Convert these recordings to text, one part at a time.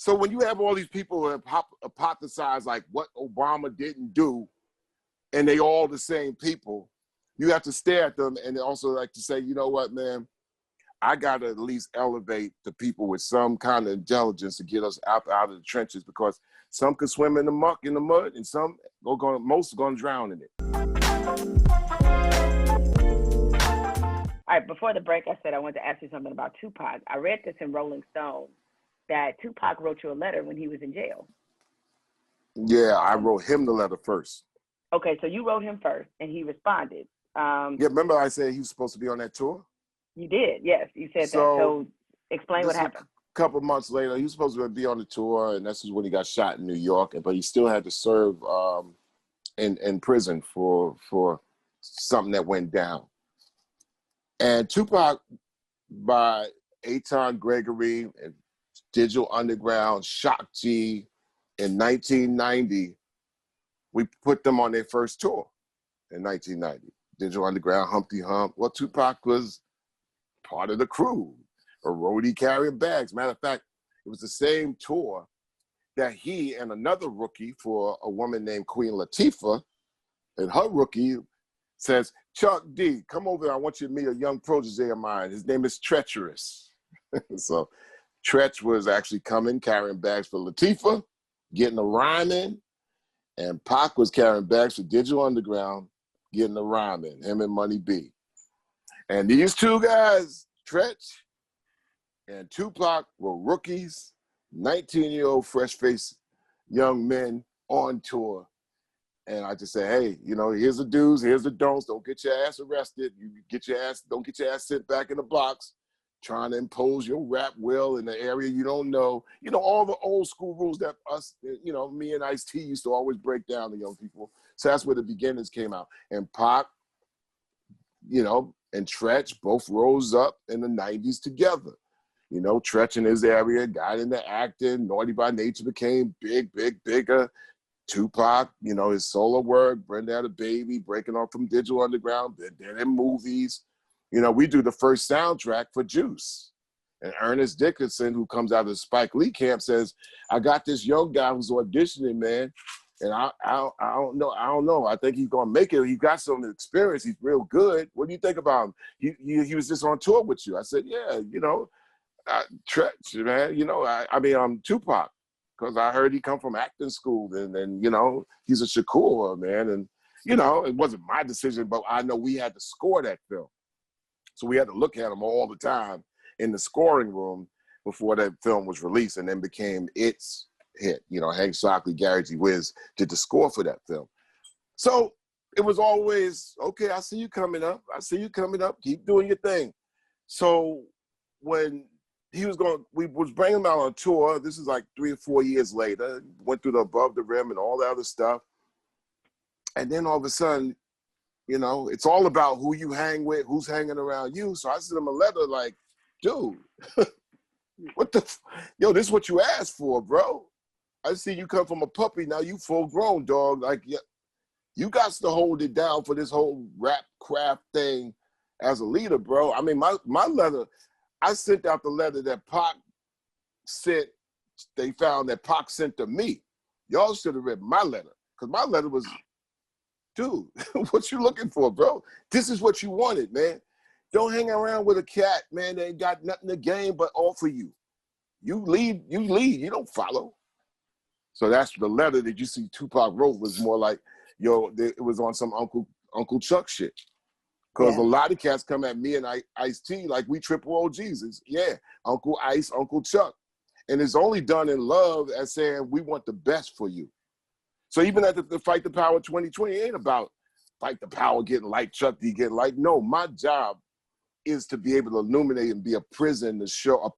So when you have all these people who have hypothesized like what Obama didn't do, and they all the same people, you have to stare at them and also like to say, you know what, man, I got to at least elevate the people with some kind of intelligence to get us out of the trenches, because some can swim in the muck, in the mud, and most are going to drown in it. All right, before the break, I said I wanted to ask you something about Tupac. I read this in Rolling Stone that Tupac wrote you a letter when he was in jail. Yeah, I wrote him the letter first. Okay, so you wrote him first, and he responded. Yeah, remember I said he was supposed to be on that tour? You did, yes, you said that. So explain what happened. A couple of months later, he was supposed to be on the tour, and this is when he got shot in New York, but he still had to serve in prison for something that went down. And Tupac, by Aton Gregory and Digital Underground, Shock G, in 1990, we put them on their first tour in 1990. Digital Underground, Humpty Hump. Well, Tupac was part of the crew, a roadie carrying bags. Matter of fact, it was the same tour that he and another rookie for a woman named Queen Latifah, and her rookie says, Chuck D, come over here. I want you to meet a young protege of mine. His name is Treacherous. So Tretch was actually coming, carrying bags for Latifah, getting a rhyme in, and Pac was carrying bags for Digital Underground, getting a rhyme in, him and Money B. And these two guys, Tretch and Tupac, were rookies, 19-year-old fresh-faced young men on tour. And I just say, hey, you know, here's the do's, here's the don'ts. Don't get your ass arrested. Don't get your ass sent back in the box trying to impose your rap will in the area you don't know. You know, all the old school rules that us, you know, me and Ice-T used to always break down to young people. So that's where the beginnings came out. And Pac, you know, and Tretch both rose up in the 90s together. You know, Tretch in his area got into acting. Naughty by Nature became bigger. Tupac, you know, his solo work, Brenda Had a Baby, breaking off from Digital Underground, then in movies. You know, we do the first soundtrack for Juice. And Ernest Dickinson, who comes out of the Spike Lee camp, says, I got this young guy who's auditioning, man. And I don't know. I think he's gonna make it. He got some experience. He's real good. What do you think about him? He was just on tour with you. I said, yeah, you know, Tretch, man. You know, I'm Tupac, because I heard he come from acting school, and you know, he's a Shakur, man. And you know, it wasn't my decision, but I know we had to score that film, so we had to look at him all the time in the scoring room before that film was released, and then became its hit. You know, Hank Shockley, Gary G. Wiz did the score for that film. So it was always, okay, I see you coming up. Keep doing your thing. So when we was bringing him out on tour, this is like 3 or 4 years later, went through the Above the Rim and all that other stuff. And then all of a sudden, you know, it's all about who you hang with, who's hanging around you. So I sent him a letter like, dude, yo, this is what you asked for, bro. I see you come from a puppy, now you full grown, dog. Like, yeah, you got to hold it down for this whole rap craft thing as a leader, bro. I mean, my letter, I sent out the letter that Pac sent, they found that Pac sent to me. Y'all should have read my letter, because my letter was, dude, what you looking for, bro? This is what you wanted, man. Don't hang around with a cat, man, that ain't got nothing to gain but offer you. You lead, you don't follow. So that's the letter that you see Tupac wrote was more like, yo, it was on some Uncle Chuck shit. Because a lot of cats come at me and Ice-T like we triple OGs. It's, yeah, Uncle Ice, Uncle Chuck. And it's only done in love as saying we want the best for you. So even at the Fight the Power 2020, it ain't about Fight the Power getting like Chuck D getting like. No, my job is to be able to illuminate and be a prism to show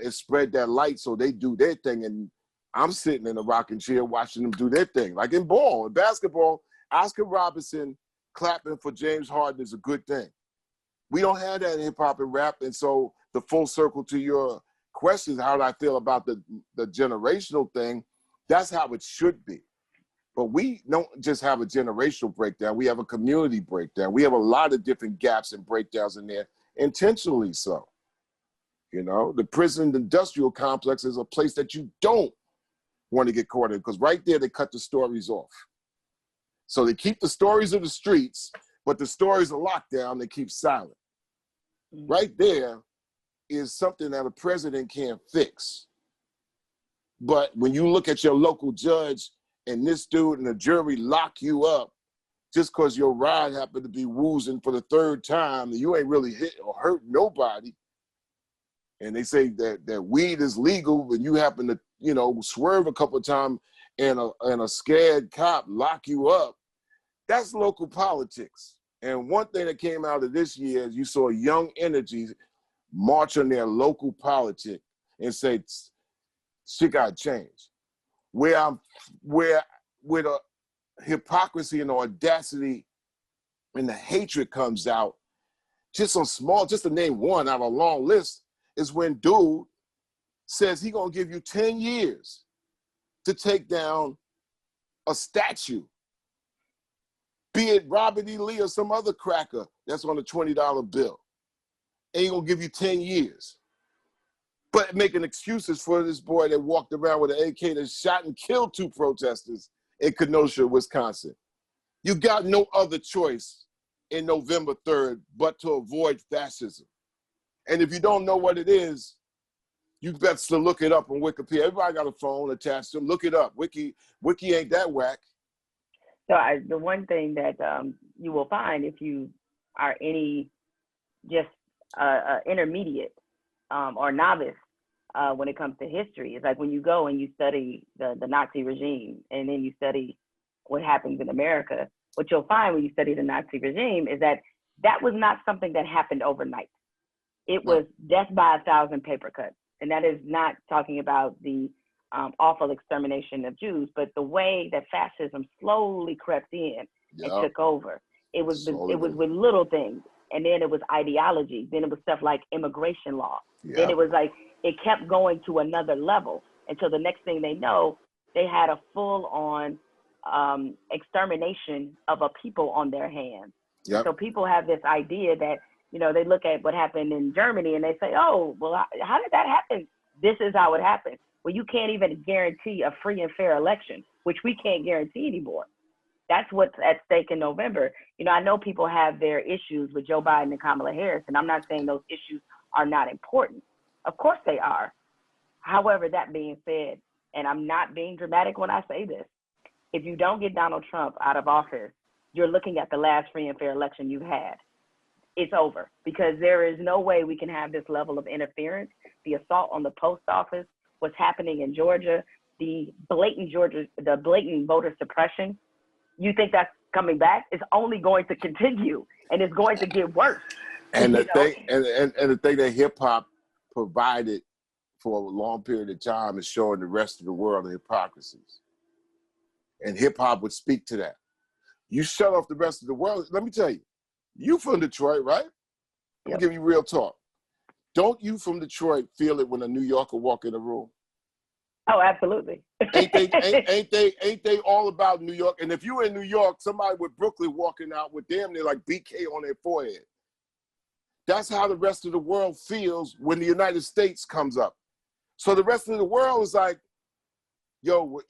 and spread that light so they do their thing. And I'm sitting in a rocking chair watching them do their thing. Like in basketball, Oscar Robertson clapping for James Harden is a good thing. We don't have that in hip hop and rap. And so the full circle to your question, how do I feel about the generational thing? That's how it should be. But we don't just have a generational breakdown. We have a community breakdown. We have a lot of different gaps and breakdowns in there, intentionally so. You know, the prison industrial complex is a place that you don't want to get caught in, because right there they cut the stories off. So they keep the stories of the streets, but the stories of lockdown they keep silent. Right there is something that a president can't fix. But when you look at your local judge and this dude and the jury lock you up just because your ride happened to be woozing for the third time, you ain't really hit or hurt nobody, and they say that weed is legal, but you happen to, you know, swerve a couple of times and a scared cop lock you up, that's local politics. And one thing that came out of this year is you saw young energies march on their local politics and say, shit got to change. Where with a hypocrisy and audacity and the hatred comes out, just to name one out of a long list, is when dude says he gonna give you 10 years to take down a statue, be it Robert E. Lee or some other cracker that's on a $20 bill, and he gonna give you 10 years. But making excuses for this boy that walked around with an AK that shot and killed 2 protesters in Kenosha, Wisconsin. You got no other choice in November 3rd but to avoid fascism. And if you don't know what it is, you best to look it up on Wikipedia. Everybody got a phone attached to them. Look it up. Wiki ain't that whack. So the one thing that you will find if you are any just intermediate or novice when it comes to history, is like when you go and you study the Nazi regime and then you study what happens in America, what you'll find when you study the Nazi regime is that was not something that happened overnight. It was death by 1,000 paper cuts. And that is not talking about the awful extermination of Jews, but the way that fascism slowly crept in and took over. It was with little things. And then it was ideology. Then it was stuff like immigration law. Then it was like, it kept going to another level until the next thing they know, they had a full-on extermination of a people on their hands. So people have this idea that, you know, they look at what happened in Germany and they say, oh, well, how did that happen? This is how it happened. Well, you can't even guarantee a free and fair election, which we can't guarantee anymore. That's what's at stake in November. You know, I know people have their issues with Joe Biden and Kamala Harris, and I'm not saying those issues are not important. Of course they are. However, that being said, and I'm not being dramatic when I say this, if you don't get Donald Trump out of office, you're looking at the last free and fair election you've had. It's over, because there is no way we can have this level of interference, the assault on the post office, what's happening in Georgia, the blatant voter suppression. You think that's coming back? It's only going to continue, and it's going to get worse. And the thing that hip hop provided for a long period of time is showing the rest of the world the hypocrisies. And hip hop would speak to that. You shut off the rest of the world. Let me tell you, you from Detroit, right? I'm gonna give you real talk. Don't you from Detroit feel it when a New Yorker walk in the room? Oh, absolutely. ain't they all about New York? And if you're in New York, somebody with Brooklyn walking out with damn near like BK on their forehead. That's how the rest of the world feels when the United States comes up. So the rest of the world is like, yo,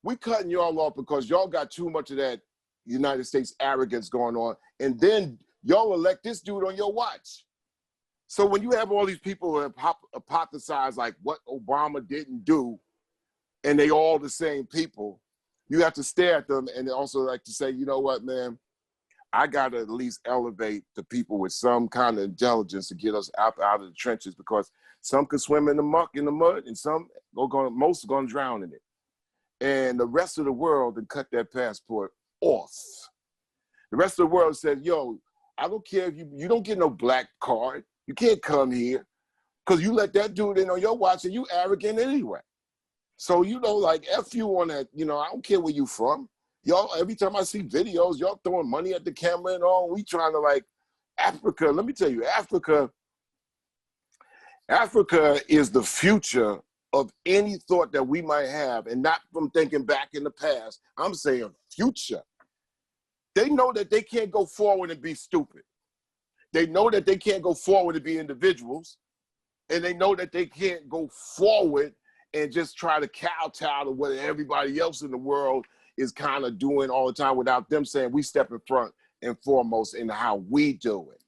we cutting y'all off because y'all got too much of that United States arrogance going on. And then y'all elect this dude on your watch. So when you have all these people who have hypothesized like what Obama didn't do, and they all the same people, you have to stare at them and also like to say, you know what, man, I got to at least elevate the people with some kind of intelligence to get us out of the trenches, because some could swim in the muck, in the mud, and most are going to drown in it. And the rest of the world then cut that passport off. The rest of the world said, yo, I don't care if you don't get no black card. You can't come here because you let that dude in on your watch and you arrogant anyway. So, you know, like F you on that, you know, I don't care where you from. Y'all, every time I see videos, y'all throwing money at the camera and all, we trying to like, Africa, let me tell you, Africa is the future of any thought that we might have, and not from thinking back in the past. I'm saying future. They know that they can't go forward and be stupid. They know that they can't go forward and be individuals. and they know that they can't go forward and just try to kowtow to what everybody else in the world is kind of doing all the time without them saying we step in front and foremost in how we do it.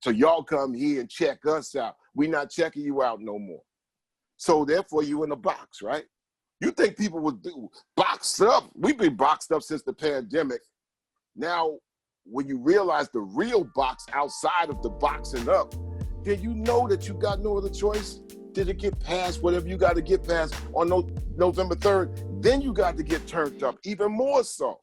So y'all come here and check us out. We're not checking you out no more. So therefore you in a box, right? You think people would do boxed up? We've been boxed up since the pandemic. Now, when you realize the real box outside of the boxing up, then you know that you got no other choice than to get past whatever you got to get past on November 3rd. Then you got to get turned up even more so.